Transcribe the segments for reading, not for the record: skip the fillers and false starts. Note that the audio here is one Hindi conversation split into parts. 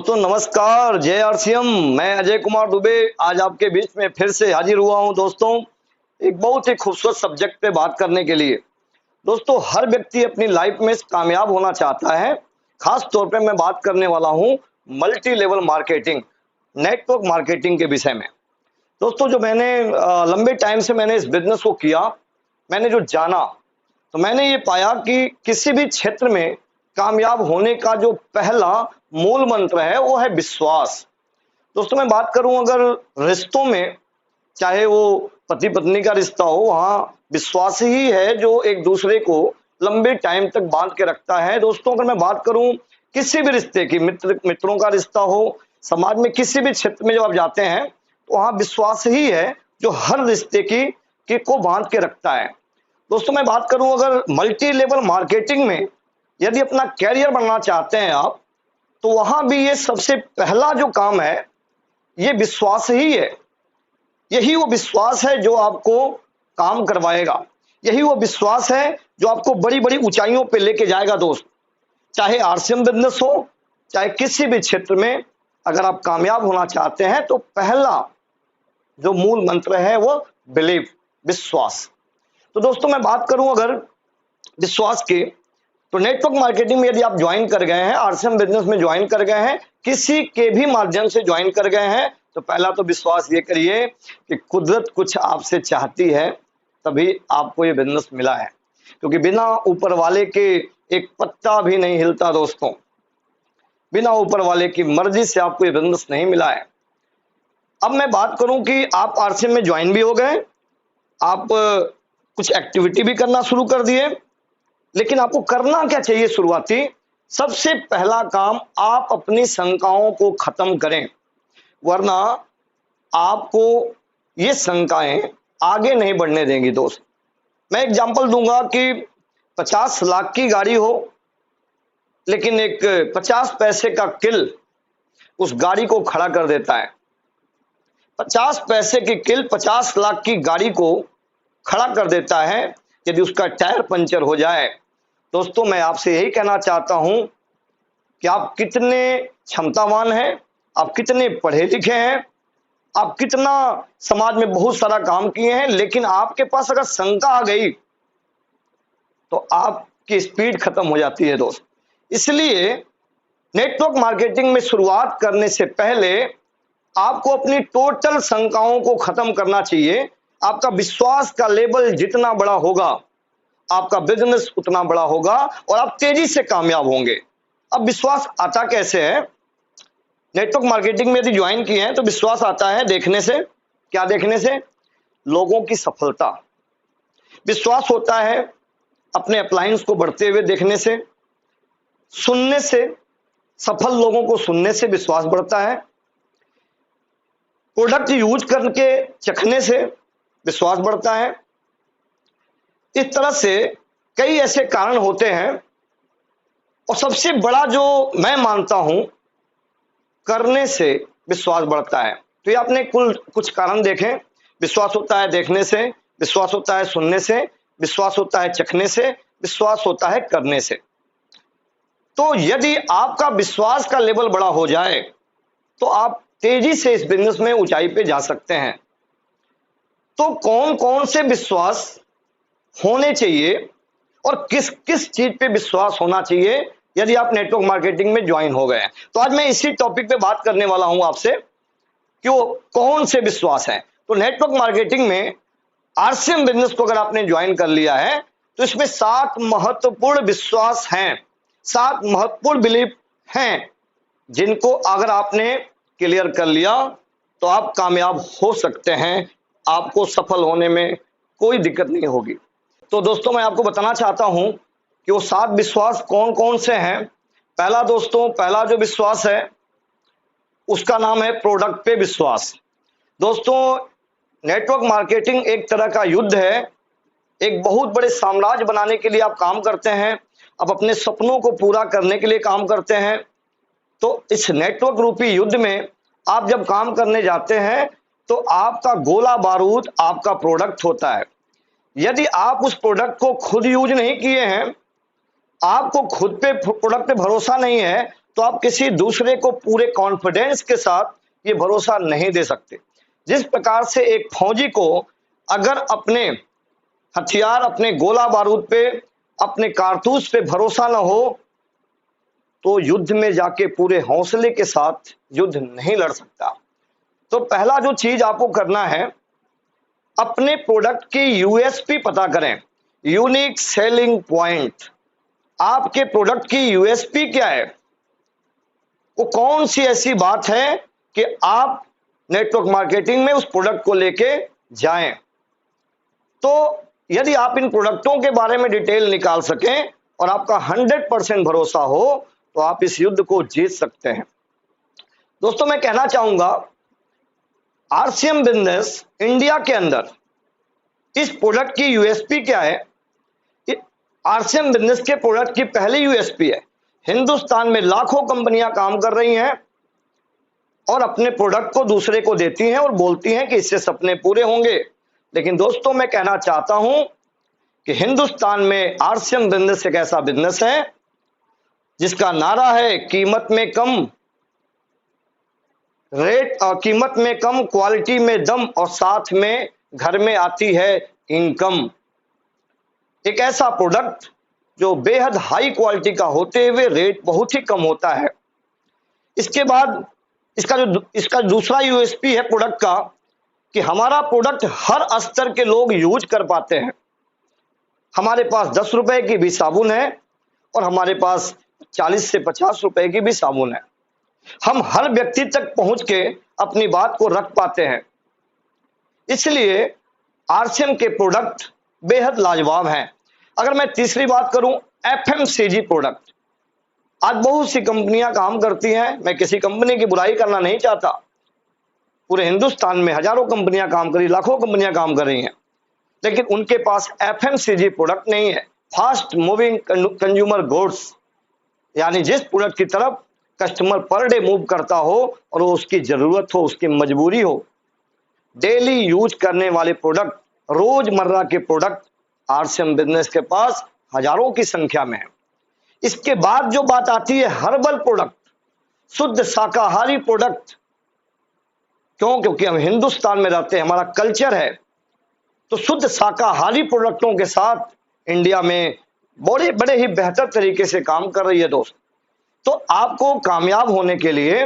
दोस्तों नमस्कार, जय आरसीएम। मैं अजय कुमार दुबे आज आपके बीच में फिर से हाजिर हुआ हूं दोस्तों, एक बहुत ही खूबसूरत सब्जेक्ट पे बात करने के लिए। दोस्तों हर व्यक्ति अपनी लाइफ में कामयाब होना चाहता है। खास तौर पे मैं बात करने वाला हूं multi level marketing, network marketing के विषय में। दोस्तों जो मैंने लंबे टाइम से मैंने इस बिजनेस को किया, मैंने जो जाना, तो मैंने ये पाया कि किसी भी क्षेत्र में कामयाब होने का जो पहला मूल मंत्र है वो है विश्वास। दोस्तों मैं बात करूं अगर रिश्तों में, चाहे वो पति पत्नी का रिश्ता हो, वहां विश्वास ही है जो एक दूसरे को लंबे टाइम तक बांध के रखता है। दोस्तों अगर मैं बात करूं किसी भी रिश्ते की, मित्रों का रिश्ता हो, समाज में किसी भी क्षेत्र में जब आप जाते हैं तो वहां विश्वास ही है जो हर रिश्ते की को बांध के रखता है। दोस्तों मैं बात करूं अगर मल्टी लेवल मार्केटिंग में यदि अपना कैरियर बनना चाहते हैं आप, तो वहां भी ये सबसे पहला जो काम है ये विश्वास ही है। यही वो विश्वास है जो आपको काम करवाएगा, यही वो विश्वास है जो आपको बड़ी बड़ी ऊंचाइयों पे लेके जाएगा। दोस्त चाहे आरसीएम बिजनेस हो, चाहे किसी भी क्षेत्र में अगर आप कामयाब होना चाहते हैं तो पहला जो मूल मंत्र है वो बिलीव, विश्वास। तो दोस्तों मैं बात करूं अगर विश्वास की, तो नेटवर्क मार्केटिंग में यदि आप ज्वाइन कर गए हैं, आरसीएम बिजनेस में ज्वाइन कर गए हैं, किसी के भी माध्यम से ज्वाइन कर गए हैं, तो पहला तो विश्वास ये करिए कि कुदरत कुछ आपसे चाहती है तभी आपको ये बिजनेस मिला है, क्योंकि बिना ऊपर वाले के एक पत्ता भी नहीं हिलता। दोस्तों बिना ऊपर वाले की मर्जी से आपको ये बिजनेस नहीं मिला है। अब मैं बात करूं कि आप आरसीएम में ज्वाइन भी हो गए, आप कुछ एक्टिविटी भी करना शुरू कर दिए, लेकिन आपको करना क्या चाहिए? शुरुआती सबसे पहला काम, आप अपनी शंकाओं को खत्म करें, वरना आपको ये शंकाएं आगे नहीं बढ़ने देंगी। दोस्त मैं एग्जांपल दूंगा कि 50 लाख की गाड़ी हो, लेकिन एक 50 पैसे का किल उस गाड़ी को खड़ा कर देता है। 50 पैसे की किल 50 लाख की गाड़ी को खड़ा कर देता है यदि उसका टायर पंचर हो जाए। दोस्तों मैं आपसे यही कहना चाहता हूं कि आप कितने क्षमतावान हैं, आप कितने पढ़े लिखे हैं, आप कितना समाज में बहुत सारा काम किए हैं, लेकिन आपके पास अगर शंका आ गई तो आपकी स्पीड खत्म हो जाती है। दोस्त इसलिए नेटवर्क मार्केटिंग में शुरुआत करने से पहले आपको अपनी टोटल शंकाओं को खत्म करना चाहिए। आपका विश्वास का लेवल जितना बड़ा होगा, आपका बिजनेस उतना बड़ा होगा और आप तेजी से कामयाब होंगे। अब विश्वास आता कैसे है? नेटवर्क मार्केटिंग में यदि ज्वाइन किए हैं तो विश्वास आता है देखने से। क्या देखने से? लोगों की सफलता। विश्वास होता है अपने अप्लायंस को बढ़ते हुए देखने से, सुनने से, सफल लोगों को सुनने से विश्वास बढ़ता है, प्रोडक्ट यूज करके चखने से विश्वास बढ़ता है। इस तरह से कई ऐसे कारण होते हैं और सबसे बड़ा जो मैं मानता हूं, करने से विश्वास बढ़ता है। तो ये आपने कुछ कारण देखें। विश्वास होता है देखने से, विश्वास होता है सुनने से, विश्वास होता है चखने से, विश्वास होता है करने से। तो यदि आपका विश्वास का लेवल बड़ा हो जाए तो आप तेजी से इस बिजनेस में ऊंचाई पे जा सकते हैं। तो कौन कौन से विश्वास होने चाहिए और किस किस चीज पे विश्वास होना चाहिए यदि आप नेटवर्क मार्केटिंग में ज्वाइन हो गए हैं? तो आज मैं इसी टॉपिक पे बात करने वाला हूं आपसे कि वो कौन से विश्वास हैं। तो नेटवर्क मार्केटिंग में आरसीएम बिजनेस को अगर आपने ज्वाइन कर लिया है तो इसमें 7 महत्वपूर्ण विश्वास हैं, 7 महत्वपूर्ण बिलीफ हैं, जिनको अगर आपने क्लियर कर लिया तो आप कामयाब हो सकते हैं, आपको सफल होने में कोई दिक्कत नहीं होगी। तो दोस्तों मैं आपको बताना चाहता हूं कि वो 7 विश्वास कौन कौन से हैं। पहला जो विश्वास है उसका नाम है प्रोडक्ट पे विश्वास। दोस्तों नेटवर्क मार्केटिंग एक तरह का युद्ध है, एक बहुत बड़े साम्राज्य बनाने के लिए आप काम करते हैं, आप अपने सपनों को पूरा करने के लिए काम करते हैं। तो इस नेटवर्क रूपी युद्ध में आप जब काम करने जाते हैं तो आपका गोला बारूद आपका प्रोडक्ट होता है। यदि आप उस प्रोडक्ट को खुद यूज नहीं किए हैं, आपको खुद पे प्रोडक्ट पे भरोसा नहीं है, तो आप किसी दूसरे को पूरे कॉन्फिडेंस के साथ ये भरोसा नहीं दे सकते। जिस प्रकार से एक फौजी को अगर अपने हथियार, अपने गोला बारूद पे, अपने कारतूस पे भरोसा न हो, तो युद्ध में जाके पूरे हौसले के साथ युद्ध नहीं लड़ सकता। तो पहला जो चीज आपको करना है, अपने प्रोडक्ट की यूएसपी पता करें, यूनिक सेलिंग पॉइंट। आपके प्रोडक्ट की यूएसपी क्या है? वो कौन सी ऐसी बात है कि आप नेटवर्क मार्केटिंग में उस प्रोडक्ट को लेके जाएं। तो यदि आप इन प्रोडक्टों के बारे में डिटेल निकाल सकें और आपका 100% भरोसा हो, तो आप इस युद्ध को जीत सकते हैं। दोस्तों, मैं कहना चाहूंगा, आरसीएम बिजनेस इंडिया के अंदर इस प्रोडक्ट की यूएसपी क्या है? आरसीएम बिजनेस के प्रोडक्ट की पहली यूएसपी है, हिंदुस्तान में लाखों कंपनियां काम कर रही हैं और अपने प्रोडक्ट को दूसरे को देती हैं और बोलती हैं कि इससे सपने पूरे होंगे। लेकिन दोस्तों, मैं कहना चाहता हूं कि हिंदुस्तान में आरसीएम बिजनेस एक ऐसा बिजनेस है जिसका नारा है कीमत में कम रेट, कीमत में कम, क्वालिटी में दम, और साथ में घर में आती है इनकम। एक ऐसा प्रोडक्ट जो बेहद हाई क्वालिटी का होते हुए रेट बहुत ही कम होता है। इसके बाद इसका दूसरा यूएसपी है प्रोडक्ट का कि हमारा प्रोडक्ट हर स्तर के लोग यूज कर पाते हैं। हमारे पास 10 रुपए की भी साबुन है और हमारे पास 40 से 50 रुपए की भी साबुन है। हम हर व्यक्ति तक पहुंच के अपनी बात को रख पाते हैं। इसलिए आरसीएम के प्रोडक्ट बेहद लाजवाब हैं। अगर मैं तीसरी बात करूं, एफएमसीजी प्रोडक्ट, आज बहुत सी कंपनियां काम करती हैं। मैं किसी कंपनी की बुराई करना नहीं चाहता। पूरे हिंदुस्तान में हजारों कंपनियां काम कर रही, लाखों कंपनियां काम कर रही हैं, लेकिन उनके पास एफएमसीजी प्रोडक्ट नहीं है, फास्ट मूविंग कंज्यूमर गुड्स, यानी जिस प्रोडक्ट की तरफ कस्टमर पर डे मूव करता हो और वो उसकी जरूरत हो, उसकी मजबूरी हो, डेली यूज करने वाले प्रोडक्ट, रोजमर्रा के प्रोडक्ट आरसीएम बिजनेस के पास हजारों की संख्या में है। इसके बाद जो बात आती है हर्बल प्रोडक्ट, शुद्ध शाकाहारी प्रोडक्ट। क्यों? क्योंकि हम हिंदुस्तान में रहते हैं, हमारा कल्चर है। तो शुद्ध शाकाहारी प्रोडक्टों के साथ इंडिया में बड़े बड़े ही बेहतर तरीके से काम कर रही है दोस्त। तो आपको कामयाब होने के लिए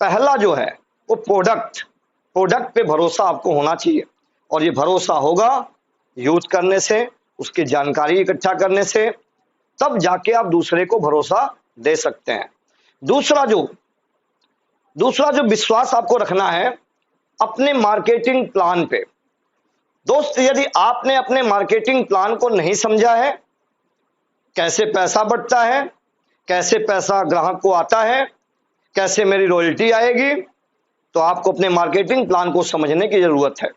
पहला जो है वो प्रोडक्ट पे भरोसा आपको होना चाहिए, और ये भरोसा होगा यूज करने से, उसकी जानकारी इकट्ठा करने से, तब जाके आप दूसरे को भरोसा दे सकते हैं। दूसरा जो विश्वास आपको रखना है अपने मार्केटिंग प्लान पे। दोस्त, यदि आपने अपने मार्केटिंग प्लान को नहीं समझा है, कैसे पैसा बढ़ता है, कैसे पैसा ग्राहक को आता है, कैसे मेरी रॉयल्टी आएगी, तो आपको अपने मार्केटिंग प्लान को समझने की जरूरत है।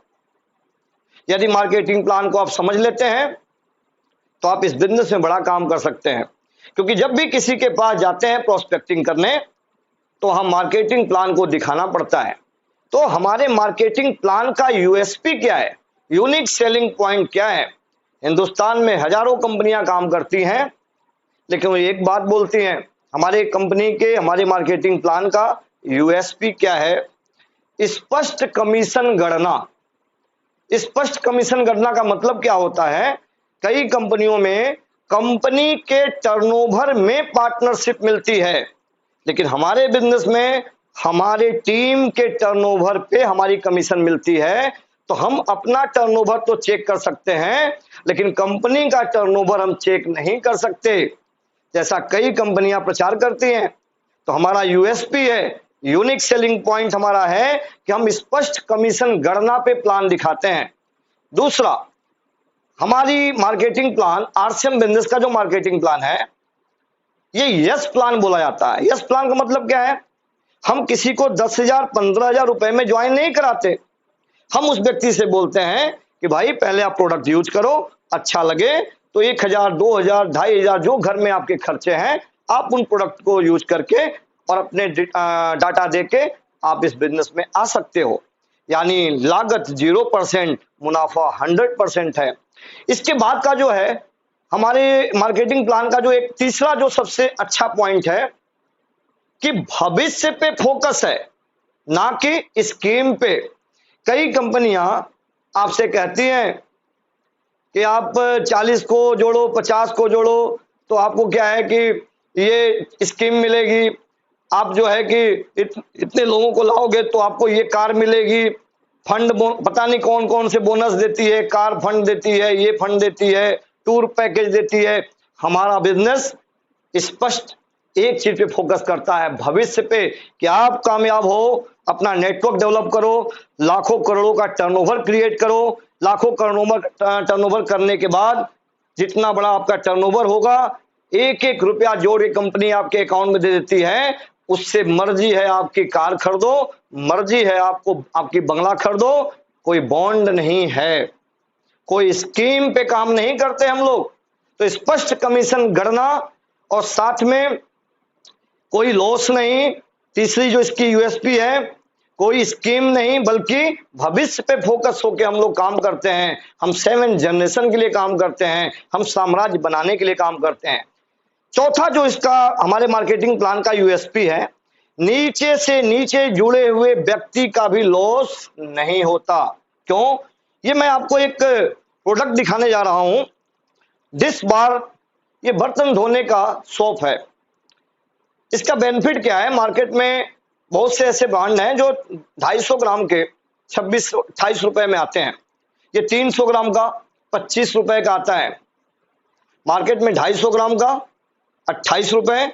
यदि मार्केटिंग प्लान को आप समझ लेते हैं तो आप इस बिजनेस में बड़ा काम कर सकते हैं। क्योंकि जब भी किसी के पास जाते हैं प्रोस्पेक्टिंग करने, तो हम मार्केटिंग प्लान को दिखाना पड़ता है। तो हमारे मार्केटिंग प्लान का यूएसपी क्या है, यूनिक सेलिंग पॉइंट क्या है? हिंदुस्तान में हजारों कंपनियां काम करती हैं, लेकिन वो एक बात बोलती हैं, हमारे मार्केटिंग प्लान का यूएसपी क्या है? स्पष्ट कमीशन गणना। स्पष्ट कमीशन गणना का मतलब क्या होता है? कई कंपनियों में कंपनी के टर्नओवर में पार्टनरशिप मिलती है, लेकिन हमारे बिजनेस में हमारे टीम के टर्नओवर पे हमारी कमीशन मिलती है। तो हम अपना टर्नओवर तो चेक कर सकते हैं, लेकिन कंपनी का टर्नओवर हम चेक नहीं कर सकते, जैसा कई कंपनियां प्रचार करती हैं। तो हमारा यूएसपी है, यूनिक सेलिंग पॉइंट हमारा है कि हम स्पष्ट कमीशन गणना पे प्लान दिखाते हैं। दूसरा, हमारी मार्केटिंग प्लान, आरसीएम बिजनेस का जो मार्केटिंग प्लान है, ये यस प्लान बोला जाता है। यस प्लान का मतलब क्या है? हम किसी को 10,000 15,000 रुपए में ज्वाइन नहीं कराते। हम उस व्यक्ति से बोलते हैं कि भाई पहले आप प्रोडक्ट यूज करो, अच्छा लगे तो 1,000 2,000 2,500 जो घर में आपके खर्चे हैं, आप उन प्रोडक्ट को यूज करके और अपने डाटा देके आप इस बिजनेस में आ सकते हो। यानी लागत 0%, मुनाफा 100% है। इसके बाद का जो है हमारे मार्केटिंग प्लान का जो एक तीसरा जो सबसे अच्छा पॉइंट है, कि भविष्य पे फोकस है, ना कि स्कीम पे। कई कंपनियां आपसे कहती हैं कि आप 40 को जोड़ो, 50 को जोड़ो, तो आपको क्या है कि ये स्कीम मिलेगी। आप जो है कि इतने लोगों को लाओगे तो आपको ये कार मिलेगी। फंड पता नहीं कौन कौन से बोनस देती है, कार फंड देती है, ये फंड देती है, टूर पैकेज देती है। हमारा बिजनेस स्पष्ट एक चीज पे फोकस करता है, भविष्य पे, कि आप कामयाब हो, अपना नेटवर्क डेवलप करो, लाखों करोड़ों का टर्नओवर क्रिएट करो। लाखों करोड़ों टर्नओवर करने के बाद जितना बड़ा आपका टर्नओवर होगा, एक एक रुपया जोड़ के कंपनी आपके अकाउंट में दे देती है। उससे मर्जी है आपकी कार खरीदो, मर्जी है आपको आपकी बंगला खरीदो, कोई बॉन्ड नहीं है, कोई स्कीम पे काम नहीं करते हम लोग। तो स्पष्ट कमीशन गणना और साथ में कोई लॉस नहीं। तीसरी जो इसकी यूएसपी है, कोई स्कीम नहीं बल्कि भविष्य पे फोकस होकर हम लोग काम करते हैं। हम 7 जनरेशन के लिए काम करते हैं, हम साम्राज्य बनाने के लिए काम करते हैं। चौथा जो इसका हमारे मार्केटिंग प्लान का यूएसपी है, नीचे से नीचे जुड़े हुए व्यक्ति का भी लॉस नहीं होता। क्यों? ये मैं आपको एक प्रोडक्ट दिखाने जा रहा हूं, डिश बार। ये बर्तन धोने का सोप है। इसका बेनिफिट क्या है? मार्केट में बहुत से ऐसे ब्रांड हैं जो 250 ग्राम के 26-28 रुपए में आते हैं। ये 300 ग्राम का 25 रुपए का आता है। मार्केट में 250 ग्राम का 28 रुपए,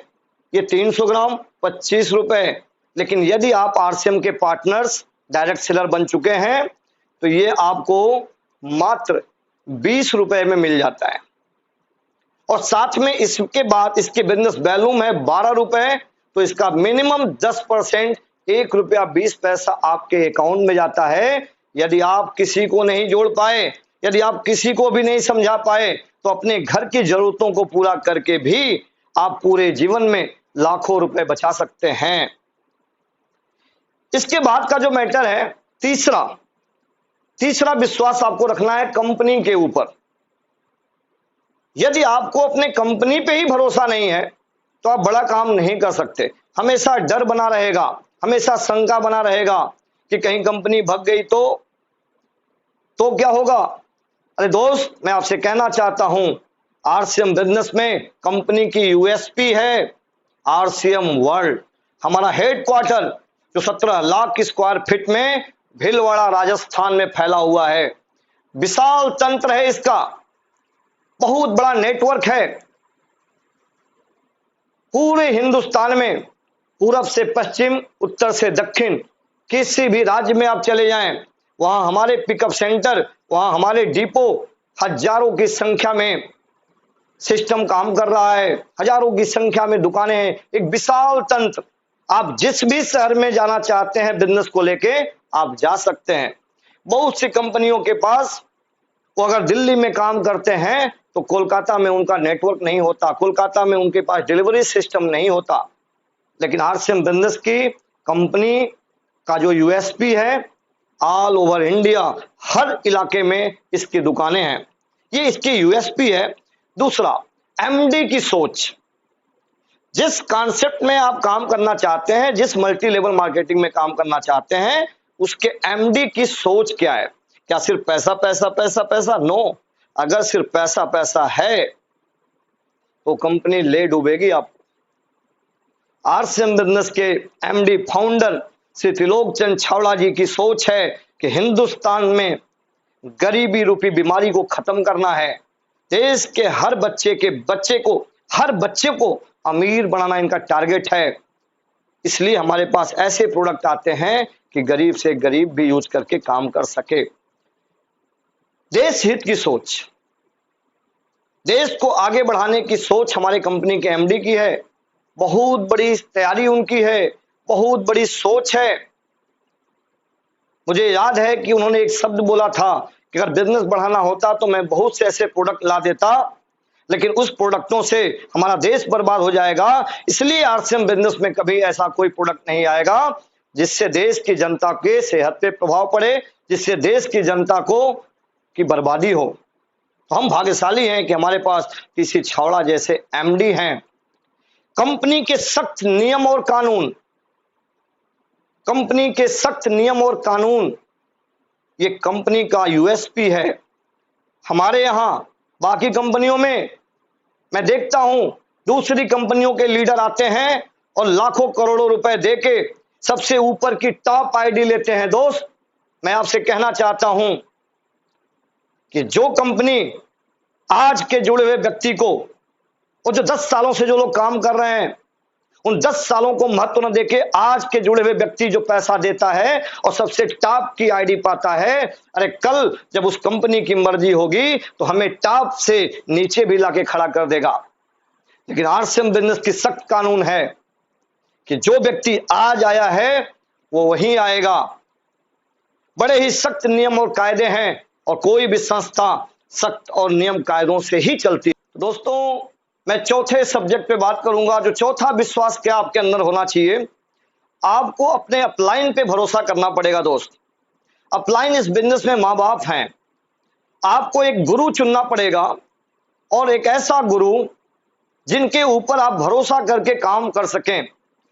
ये 300 ग्राम 25 रुपए। लेकिन यदि आप आरसीएम के पार्टनर्स डायरेक्ट सेलर बन चुके हैं तो ये आपको मात्र 20 रुपए में मिल जाता है। और साथ में इसके बाद इसके बिजनेस वैल्यूम है 12 रुपए, तो इसका मिनिमम 10% 1 रुपया 20 पैसा आपके अकाउंट में जाता है। यदि आप किसी को नहीं जोड़ पाए, यदि आप किसी को भी नहीं समझा पाए, तो अपने घर की जरूरतों को पूरा करके भी आप पूरे जीवन में लाखों रुपए बचा सकते हैं। इसके बाद का जो मैटर है, तीसरा विश्वास आपको रखना है कंपनी के ऊपर। यदि आपको अपने कंपनी पे ही भरोसा नहीं है तो आप बड़ा काम नहीं कर सकते। हमेशा डर बना रहेगा, हमेशा शंका बना रहेगा कि कहीं कंपनी भग गई तो क्या होगा। अरे दोस्त, मैं आपसे कहना चाहता हूं, आरसीएम बिजनेस में कंपनी की यूएसपी है आरसीएम वर्ल्ड। हमारा हेडक्वार्टर जो 17 लाख स्क्वायर फीट में भीलवाड़ा राजस्थान में फैला हुआ है, विशाल तंत्र है इसका, बहुत बड़ा नेटवर्क है। पूरे हिंदुस्तान में पूरब से पश्चिम, उत्तर से दक्षिण, किसी भी राज्य में आप चले जाएं, वहां हमारे पिकअप सेंटर, वहां हमारे डिपो, हजारों की संख्या में सिस्टम काम कर रहा है, हजारों की संख्या में दुकानें हैं, एक विशाल तंत्र। आप जिस भी शहर में जाना चाहते हैं बिजनेस को लेके आप जा सकते हैं। बहुत सी कंपनियों के पास, वो अगर दिल्ली में काम करते हैं तो कोलकाता में उनका नेटवर्क नहीं होता, कोलकाता में उनके पास डिलीवरी सिस्टम नहीं होता। लेकिन आरसीएम बिजनेस की कंपनी का जो यूएसपी है, ऑल ओवर इंडिया हर इलाके में इसकी दुकानें हैं, ये इसकी यूएसपी है। दूसरा, एमडी की सोच। जिस कॉन्सेप्ट में आप काम करना चाहते हैं, जिस मल्टी लेवल मार्केटिंग में काम करना चाहते हैं, उसके एमडी की सोच क्या है? क्या सिर्फ पैसा पैसा पैसा पैसा? नो। अगर सिर्फ पैसा पैसा है तो कंपनी ले डूबेगी आपको। आरसीएम बिजनेस के एमडी फाउंडर श्री त्रिलोक चंद छावड़ा जी की सोच है कि हिंदुस्तान में गरीबी रूपी बीमारी को खत्म करना है। देश के हर बच्चे को अमीर बनाना इनका टारगेट है। इसलिए हमारे पास ऐसे प्रोडक्ट आते हैं कि गरीब से गरीब भी यूज करके काम कर सके। देश हित की सोच, देश को आगे बढ़ाने की सोच हमारे कंपनी के एमडी की है। बहुत बड़ी तैयारी उनकी है, बहुत बड़ी सोच है। मुझे याद है कि उन्होंने एक शब्द बोला था कि अगर बिजनेस बढ़ाना होता तो मैं बहुत से ऐसे प्रोडक्ट ला देता, लेकिन उस प्रोडक्टों से हमारा देश बर्बाद हो जाएगा। इसलिए आरसीएम बिजनेस में कभी ऐसा कोई प्रोडक्ट नहीं आएगा जिससे देश की जनता के सेहत पे प्रभाव पड़े, जिससे देश की जनता को की बर्बादी हो। तो हम भाग्यशाली हैं कि हमारे पास टीसी छावड़ा जैसे एमडी हैं। कंपनी के सख्त नियम और कानून, कंपनी के सख्त नियम और कानून ये कंपनी का यूएसपी है। हमारे यहां बाकी कंपनियों में मैं देखता हूं दूसरी कंपनियों के लीडर आते हैं और लाखों करोड़ों रुपए देके सबसे ऊपर की टॉप आईडी लेते हैं। दोस्त, मैं आपसे कहना चाहता हूं कि जो कंपनी आज के जुड़े हुए व्यक्ति को, और जो 10 सालों से जो लोग काम कर रहे हैं, उन 10 सालों को महत्व न देके आज के जुड़े हुए व्यक्ति जो पैसा देता है और सबसे टॉप की आईडी पाता है, अरे कल जब उस कंपनी की मर्जी होगी तो हमें टॉप से नीचे भी लाके खड़ा कर देगा। लेकिन आरसीएम बिजनेस की सख्त कानून है कि जो व्यक्ति आज आया है वो वहीं आएगा। बड़े ही सख्त नियम और कायदे हैं और कोई भी संस्था सख्त और नियम कायदों से ही चलती है। दोस्तों, मैं चौथे सब्जेक्ट पे बात करूंगा। जो चौथा विश्वास क्या आपके अंदर होना चाहिए, आपको अपने अपलाइन पे भरोसा करना पड़ेगा। दोस्त, अपलाइन इस बिजनेस में माँ बाप हैं। आपको एक गुरु चुनना पड़ेगा और एक ऐसा गुरु जिनके ऊपर आप भरोसा करके काम कर सकें,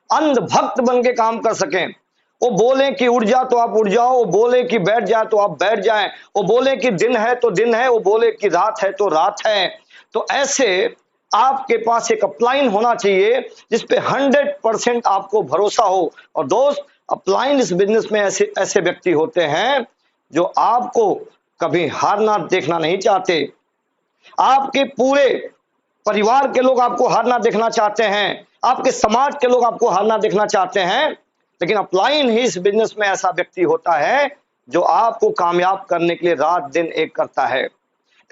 अंधभक्त बन के काम कर सकें। वो बोले कि उठ जा तो आप उठ जाओ, वो बोले कि बैठ जाए तो आप बैठ जाएं, वो बोले कि दिन है तो दिन है, वो बोले कि रात है तो रात है। तो ऐसे आपके पास एक अपलाइन होना चाहिए जिसपे 100% आपको भरोसा हो। और दोस्त, अपलाइन इस बिजनेस में ऐसे ऐसे व्यक्ति होते हैं जो आपको कभी हारना देखना नहीं चाहते। आपके पूरे परिवार के लोग आपको हारना देखना चाहते हैं, आपके समाज के लोग आपको हारना देखना चाहते हैं, लेकिन अपलाइन ही इस बिजनेस में ऐसा व्यक्ति होता है जो आपको कामयाब करने के लिए रात दिन एक करता है।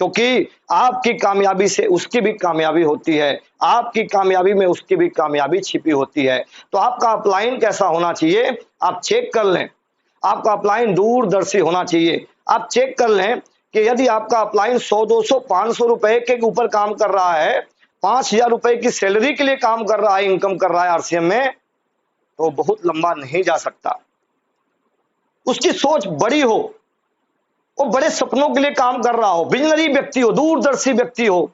क्योंकि आपकी कामयाबी से उसकी भी कामयाबी होती है, आपकी कामयाबी में उसकी भी कामयाबी छिपी होती है। तो आपका अपलाइन कैसा होना चाहिए, आप चेक कर लें। आपका अपलाइन दूरदर्शी होना चाहिए। आप चेक कर लें कि यदि आपका अपलाइन 100, 200, 500 रुपए के ऊपर काम कर रहा है, 5,000 रुपए की सैलरी के लिए काम कर रहा है, इनकम कर रहा है आरसीएम में, तो बहुत लंबा नहीं जा सकता। उसकी सोच बड़ी हो, वो बड़े सपनों के लिए काम कर रहा हो, विजनरी व्यक्ति हो, दूरदर्शी व्यक्ति हो,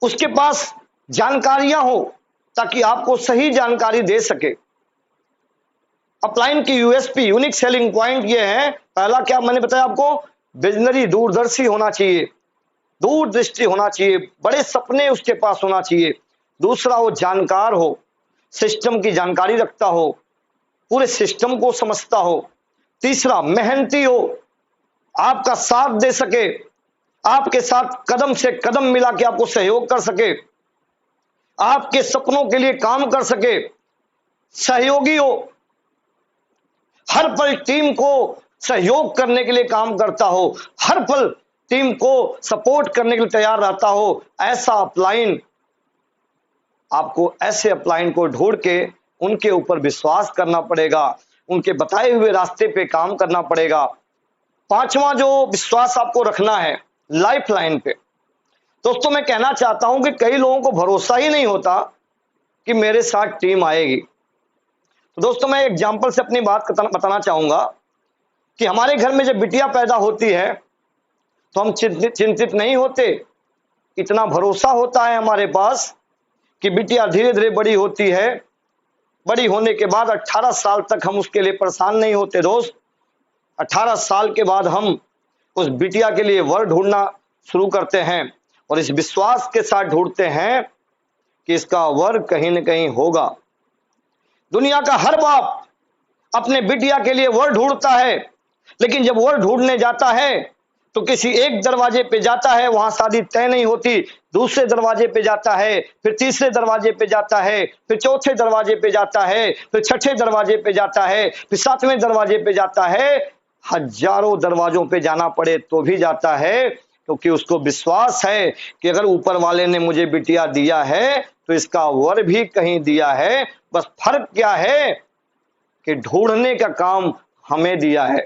उसके पास जानकारियां हो ताकि आपको सही जानकारी दे सके। अपलाइन की यूएसपी, यूनिक सेलिंग पॉइंट ये है, पहला क्या मैंने बताया आपको, विजनरी, दूरदर्शी होना चाहिए, दूरदृष्टि होना चाहिए, बड़े सपने उसके पास होना चाहिए। दूसरा, वो जानकार हो, सिस्टम की जानकारी रखता हो, पूरे सिस्टम को समझता हो। तीसरा, मेहनती हो, आपका साथ दे सके, आपके साथ कदम से कदम मिला के आपको सहयोग कर सके, आपके सपनों के लिए काम कर सके, सहयोगी हो, हर पल टीम को सहयोग करने के लिए काम करता हो, हर पल टीम को सपोर्ट करने के लिए तैयार रहता हो। ऐसा अपलाइन, आपको ऐसे अपलाइन को ढूंढ के उनके ऊपर विश्वास करना पड़ेगा, उनके बताए हुए रास्ते पे काम करना पड़ेगा। पांचवा जो विश्वास आपको रखना है, लाइफ लाइन पे। दोस्तों, मैं कहना चाहता हूं कि कई लोगों को भरोसा ही नहीं होता कि मेरे साथ टीम आएगी। तो दोस्तों, मैं एग्जांपल से अपनी बात बताना चाहूंगा कि हमारे घर में जब बिटिया पैदा होती है तो हम चिंतित नहीं होते। इतना भरोसा होता है हमारे पास कि बिटिया धीरे धीरे बड़ी होती है, बड़ी होने के बाद 18 साल तक हम उसके लिए परेशान नहीं होते। दोस्त, 18 साल के बाद हम उस बिटिया के लिए वर ढूंढना शुरू करते हैं और इस विश्वास के साथ ढूंढते हैं कि इसका वर कहीं न कहीं होगा। दुनिया का हर बाप अपने बिटिया के लिए वर ढूंढता है, लेकिन जब वर ढूंढने जाता है तो किसी एक दरवाजे पे जाता है, वहां शादी तय नहीं होती, दूसरे दरवाजे पे जाता है, फिर तीसरे दरवाजे पे जाता है, फिर चौथे दरवाजे पे जाता है, फिर छठे दरवाजे पे जाता है, फिर सातवें दरवाजे पे जाता है। हजारों दरवाजों पे जाना पड़े तो भी जाता है, क्योंकि उसको विश्वास है कि अगर ऊपर वाले ने मुझे बिटिया दिया है तो इसका वर भी कहीं दिया है। बस फर्क क्या है कि ढूंढने का काम हमें दिया है।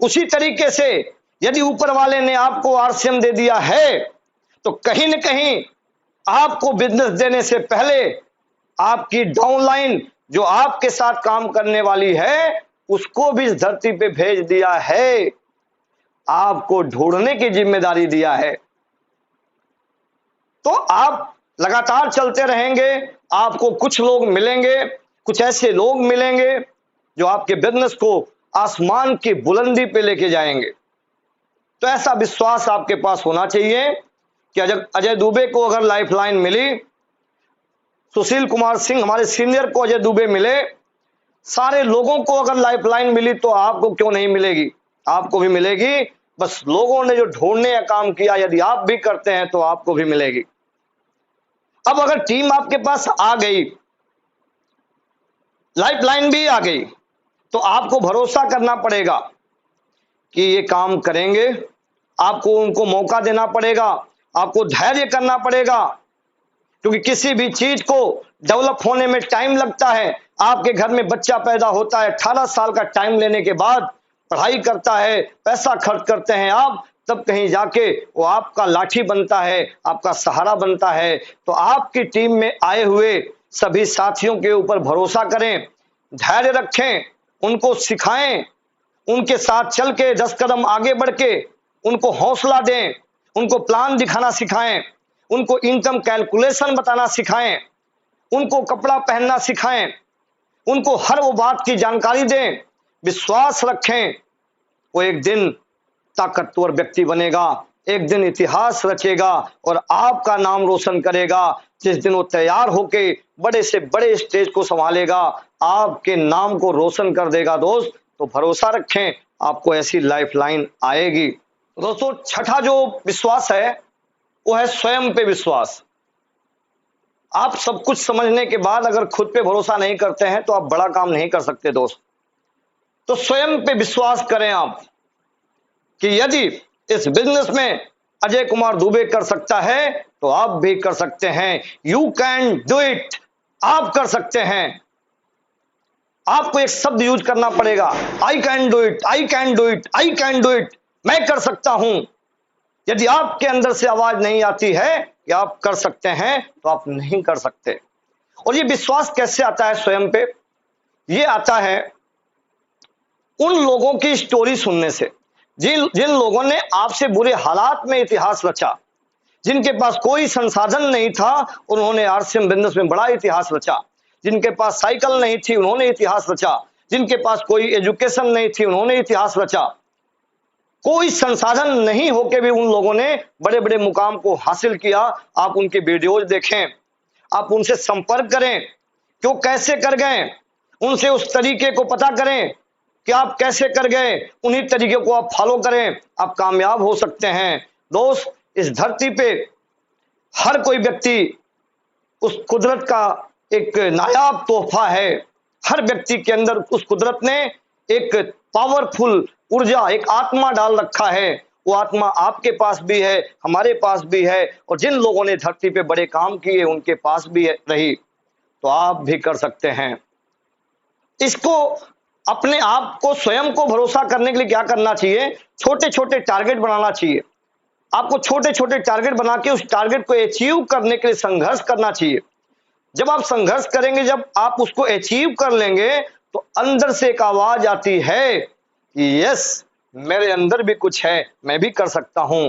उसी तरीके से यदि ऊपर वाले ने आपको आरसीएम दे दिया है तो कहीं न कहीं आपको बिजनेस देने से पहले आपकी डाउनलाइन जो आपके साथ काम करने वाली है उसको भी इस धरती पे भेज दिया है, आपको ढूंढने की जिम्मेदारी दिया है। तो आप लगातार चलते रहेंगे, आपको कुछ लोग मिलेंगे, कुछ ऐसे लोग मिलेंगे जो आपके बिजनेस को आसमान की बुलंदी पे लेके जाएंगे। तो ऐसा विश्वास आपके पास होना चाहिए कि अजय दुबे को अगर लाइफलाइन मिली, सुशील कुमार सिंह हमारे सीनियर को अजय दुबे मिले, सारे लोगों को अगर लाइफलाइन मिली तो आपको क्यों नहीं मिलेगी? आपको भी मिलेगी। बस लोगों ने जो ढूंढने का काम किया, यदि आप भी करते हैं तो आपको भी मिलेगी। अब अगर टीम आपके पास आ गई, लाइफलाइन भी आ गई, तो आपको भरोसा करना पड़ेगा कि ये काम करेंगे। आपको उनको मौका देना पड़ेगा, आपको धैर्य करना पड़ेगा, क्योंकि किसी भी चीज को डेवलप होने में टाइम लगता है। आपके घर में बच्चा पैदा होता है, 18 साल का टाइम लेने के बाद पढ़ाई करता है, पैसा खर्च करते हैं आप, तब कहीं जाके वो आपका लाठी बनता है, आपका सहारा बनता है। तो आपकी टीम में आए हुए सभी साथियों के ऊपर भरोसा करें, धैर्य रखें, उनको सिखाएं, उनके साथ चल के 10 कदम आगे बढ़ के उनको हौसला दें, उनको प्लान दिखाना सिखाएं, उनको इनकम कैलकुलेशन बताना सिखाएं, उनको कपड़ा पहनना सिखाएं, उनको हर वो बात की जानकारी दें। विश्वास रखें, वो एक दिन ताकतवर व्यक्ति बनेगा, एक दिन इतिहास रचेगा और आपका नाम रोशन करेगा। जिस दिन वो तैयार होके बड़े से बड़े स्टेज को संभालेगा, आपके नाम को रोशन कर देगा दोस्त। तो भरोसा रखें, आपको ऐसी लाइफलाइन आएगी। दोस्तों, छठा जो विश्वास है वो है स्वयं पे विश्वास। आप सब कुछ समझने के बाद अगर खुद पे भरोसा नहीं करते हैं तो आप बड़ा काम नहीं कर सकते दोस्त। तो स्वयं पे विश्वास करें आप कि यदि इस बिजनेस में अजय कुमार दुबे कर सकता है तो आप भी कर सकते हैं। यू कैन डू इट, आप कर सकते हैं। आपको एक शब्द यूज करना पड़ेगा, I can do it, I can do it, I can do it, मैं कर सकता हूं। यदि आपके अंदर से आवाज नहीं आती है कि आप कर सकते हैं तो आप नहीं कर सकते। और ये विश्वास कैसे आता है स्वयं पे? ये आता है उन लोगों की स्टोरी सुनने से, जिन जिन लोगों ने आपसे बुरे हालात में इतिहास रचा, जिनके पास कोई संसाधन नहीं था, उन्होंने आरसीएम बिजनेस में बड़ा इतिहास रचा। जिनके पास साइकिल नहीं थी, उन्होंने इतिहास रचा। जिनके पास कोई एजुकेशन नहीं थी, उन्होंने इतिहास रचा। कोई संसाधन नहीं होके भी उन लोगों ने बड़े बड़े मुकाम को हासिल किया। आप उनके वीडियोज देखें, आप उनसे संपर्क करें, क्यों कैसे कर गए, उनसे उस तरीके को पता करें कि आप कैसे कर गए, उन्हीं तरीके को आप फॉलो करें, आप कामयाब हो सकते हैं। दोस्त, इस धरती पे हर कोई व्यक्ति उस कुदरत का एक नायाब तोहफा है। हर व्यक्ति के अंदर उस कुदरत ने एक पावरफुल ऊर्जा, एक आत्मा डाल रखा है। वो आत्मा आपके पास भी है, हमारे पास भी है, और जिन लोगों ने धरती पे बड़े काम किए उनके पास भी रही। तो आप भी कर सकते हैं। इसको अपने आप को, स्वयं को भरोसा करने के लिए क्या करना चाहिए? छोटे छोटे टारगेट बनाना चाहिए। आपको छोटे छोटे टारगेट बना के उस टारगेट को अचीव करने के लिए संघर्ष करना चाहिए। जब आप संघर्ष करेंगे, जब आप उसको अचीव कर लेंगे, तो अंदर से एक आवाज आती है कि यस, मेरे अंदर भी कुछ है, मैं भी कर सकता हूं।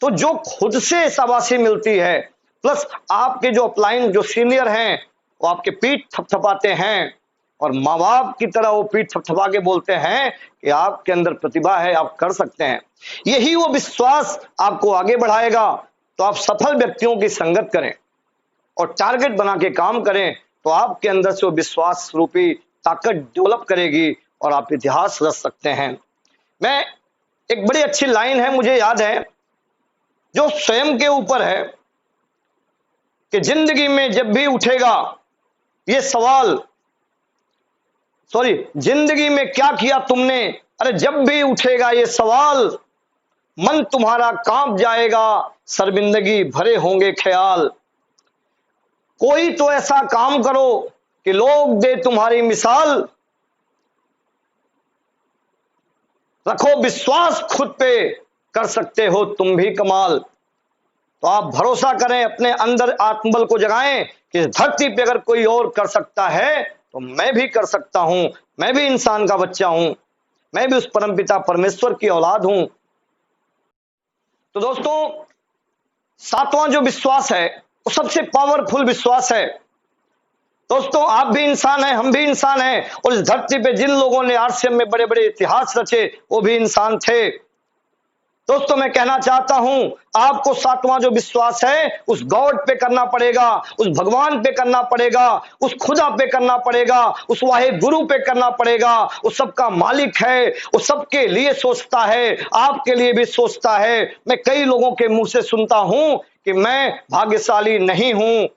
तो जो खुद से शाबाशी मिलती है, प्लस आपके जो अपलाइन, जो सीनियर हैं, वो आपके पीठ थपथपाते हैं, और माँ बाप की तरह वो पीठ थपथपा के बोलते हैं कि आपके अंदर प्रतिभा है, आप कर सकते हैं। यही वो विश्वास आपको आगे बढ़ाएगा। तो आप सफल व्यक्तियों की संगत करें और टारगेट बना के काम करें, तो आपके अंदर से वो विश्वास रूपी ताकत डेवलप करेगी और आप इतिहास रच सकते हैं। मैं एक बड़ी अच्छी लाइन है, मुझे याद है, जो स्वयं के ऊपर है कि जिंदगी में जब भी उठेगा ये सवाल, जिंदगी में क्या किया तुमने, अरे जब भी उठेगा ये सवाल, मन तुम्हारा कांप जाएगा, शर्मिंदगी भरे होंगे ख्याल। कोई तो ऐसा काम करो कि लोग दे तुम्हारी मिसाल, रखो विश्वास खुद पे, कर सकते हो तुम भी कमाल। तो आप भरोसा करें, अपने अंदर आत्मबल को जगाएं कि धरती पे अगर कोई और कर सकता है तो मैं भी कर सकता हूं। मैं भी इंसान का बच्चा हूं, मैं भी उस परमपिता परमेश्वर की औलाद हूं। तो दोस्तों, सातवां जो विश्वास है वो सबसे पावरफुल विश्वास है। दोस्तों, आप भी इंसान हैं, हम भी इंसान हैं, और इस धरती पे जिन लोगों ने आरसीएम में बड़े बड़े इतिहास रचे वो भी इंसान थे। दोस्तों, मैं कहना चाहता हूं, आपको सातवां जो विश्वास है उस गॉड पे करना पड़ेगा, उस भगवान पे करना पड़ेगा, उस खुदा पे करना पड़ेगा, उस वाहे गुरु पे करना पड़ेगा। वो सबका मालिक है, वो सबके लिए सोचता है, आपके लिए भी सोचता है। मैं कई लोगों के मुंह से सुनता हूं कि मैं भाग्यशाली नहीं हूं,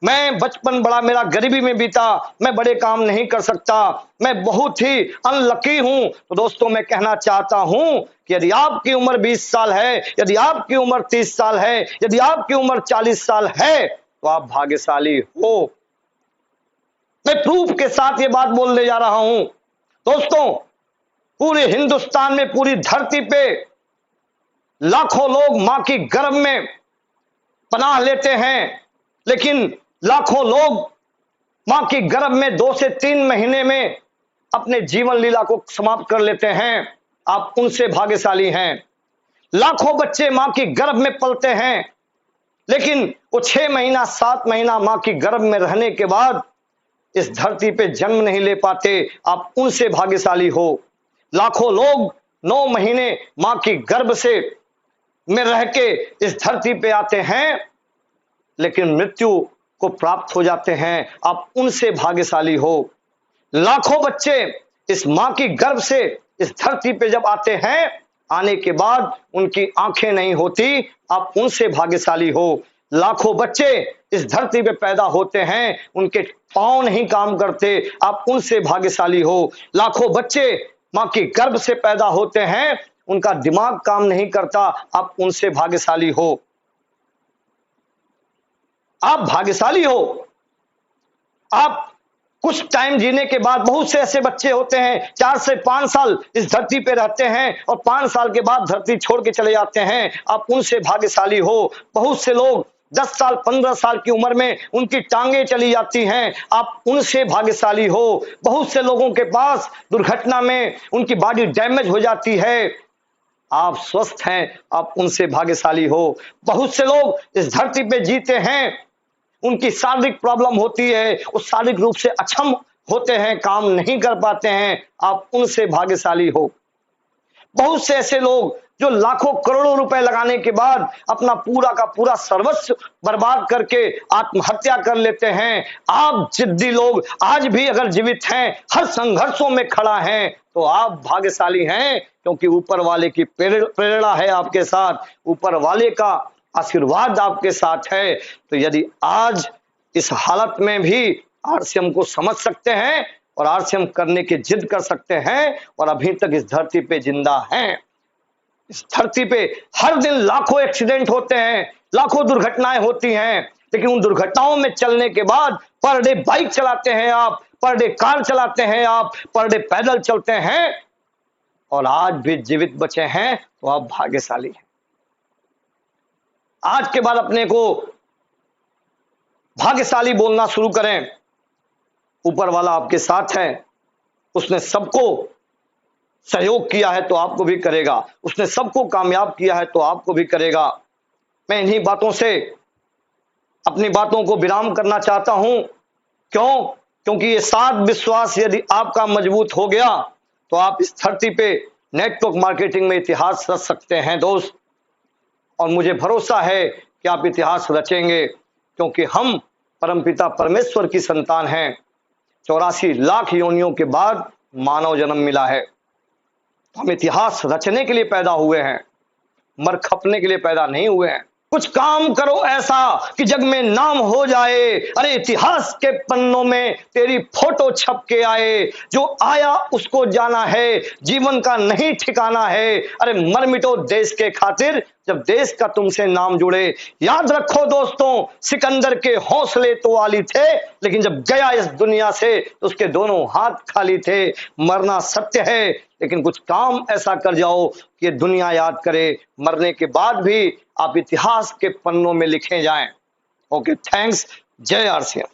मैं बचपन बड़ा मेरा गरीबी में बीता, मैं बड़े काम नहीं कर सकता, मैं बहुत ही अनलकी हूं। तो दोस्तों, मैं कहना चाहता हूं कि यदि आपकी उम्र 20 साल है, यदि आपकी उम्र 30 साल है, यदि आपकी उम्र 40 साल है, तो आप भाग्यशाली हो। मैं प्रूफ के साथ ये बात बोलने जा रहा हूं। दोस्तों, पूरे हिंदुस्तान में, पूरी धरती पे लाखों लोग मां की गर्भ में पनाह लेते हैं, लेकिन लाखों लोग मां की गर्भ में 2 से 3 महीने में अपने जीवन लीला को समाप्त कर लेते हैं। आप उनसे भाग्यशाली हैं। लाखों बच्चे मां की गर्भ में पलते हैं, लेकिन वो 6 महीना 7 महीना मां की गर्भ में रहने के बाद इस धरती पे जन्म नहीं ले पाते। आप उनसे भाग्यशाली हो। लाखों लोग 9 महीने मां की गर्भ से में रह के इस धरती पे आते हैं, लेकिन मृत्यु को प्राप्त हो जाते हैं। आप उनसे भाग्यशाली हो। लाखों बच्चे इस मां की गर्भ से इस धरती पे जब आते हैं, आने के बाद उनकी आंखें नहीं होती, आप उनसे भाग्यशाली हो। लाखों बच्चे इस धरती पे पैदा होते हैं, उनके पांव नहीं काम करते, आप उनसे भाग्यशाली हो। लाखों बच्चे मां की गर्भ से पैदा होते हैं, उनका दिमाग काम नहीं करता, आप उनसे भाग्यशाली हो। आप भाग्यशाली हो। आप कुछ टाइम जीने के बाद, बहुत से ऐसे बच्चे होते हैं 4 से 5 साल इस धरती पे रहते हैं और 5 साल के बाद धरती छोड़ के चले जाते हैं, आप उनसे भाग्यशाली हो। बहुत से लोग 10 साल 15 साल की उम्र में उनकी टांगे चली जाती हैं, आप उनसे भाग्यशाली हो। बहुत से लोगों के पास दुर्घटना में उनकी बॉडी डैमेज हो जाती है, आप स्वस्थ हैं, आप उनसे भाग्यशाली हो। बहुत से लोग इस धरती पे जीते हैं, उनकी शारीरिक प्रॉब्लम होती है, वो शारीरिक रूप से अक्षम होते हैं, काम नहीं कर पाते हैं, आप उनसे भाग्यशाली हो। बहुत से ऐसे लोग जो लाखों करोड़ों रुपए लगाने के बाद अपना पूरा का पूरा सर्वस्व बर्बाद करके आत्महत्या कर लेते हैं। आप जिद्दी लोग आज भी अगर जीवित हैं, हर संघर्षों में खड़ा हैं, तो आप भाग्यशाली हैं, क्योंकि ऊपर वाले की प्रेरणा है आपके साथ, ऊपर वाले का आशीर्वाद आपके साथ है। तो यदि आज इस हालत में भी आरसीएम को समझ सकते हैं और आरसीएम करने की जिद कर सकते हैं और अभी तक इस धरती पे जिंदा हैं, इस धरती पे हर दिन लाखों एक्सीडेंट होते हैं, लाखों दुर्घटनाएं होती हैं, लेकिन उन दुर्घटनाओं में चलने के बाद पर डे बाइक चलाते हैं आप, पर डे कार चलाते हैं आप, पर डे पैदल चलते हैं और आज भी जीवित बचे हैं, तो आप भाग्यशाली हैं। आज के बाद अपने को भाग्यशाली बोलना शुरू करें। ऊपर वाला आपके साथ है, उसने सबको सहयोग किया है तो आपको भी करेगा, उसने सबको कामयाब किया है तो आपको भी करेगा। मैं इन्हीं बातों से अपनी बातों को विराम करना चाहता हूं। क्यों? क्योंकि ये 7 विश्वास यदि आपका मजबूत हो गया तो आप इस धरती पे नेटवर्क मार्केटिंग में इतिहास रच सकते हैं दोस्त। और मुझे भरोसा है कि आप इतिहास रचेंगे, क्योंकि हम परमपिता परमेश्वर की संतान हैं। 84 लाख योनियों के बाद मानव जन्म मिला है, तो हम इतिहास रचने के लिए पैदा हुए हैं, मर खपने के लिए पैदा नहीं हुए हैं। कुछ काम करो ऐसा कि जग में नाम हो जाए, अरे इतिहास के पन्नों में तेरी फोटो छप के आए। जो आया उसको जाना है, जीवन का नहीं ठिकाना है, अरे मर मिटो देश के खातिर जब देश का तुमसे नाम जुड़े। याद रखो दोस्तों, सिकंदर के हौसले तो आली थे, लेकिन जब गया इस दुनिया से तो उसके दोनों हाथ खाली थे। मरना सत्य है, लेकिन कुछ काम ऐसा कर जाओ कि ये दुनिया याद करे, मरने के बाद भी आप इतिहास के पन्नों में लिखे जाएं। Okay, thanks. जय आरसीएम।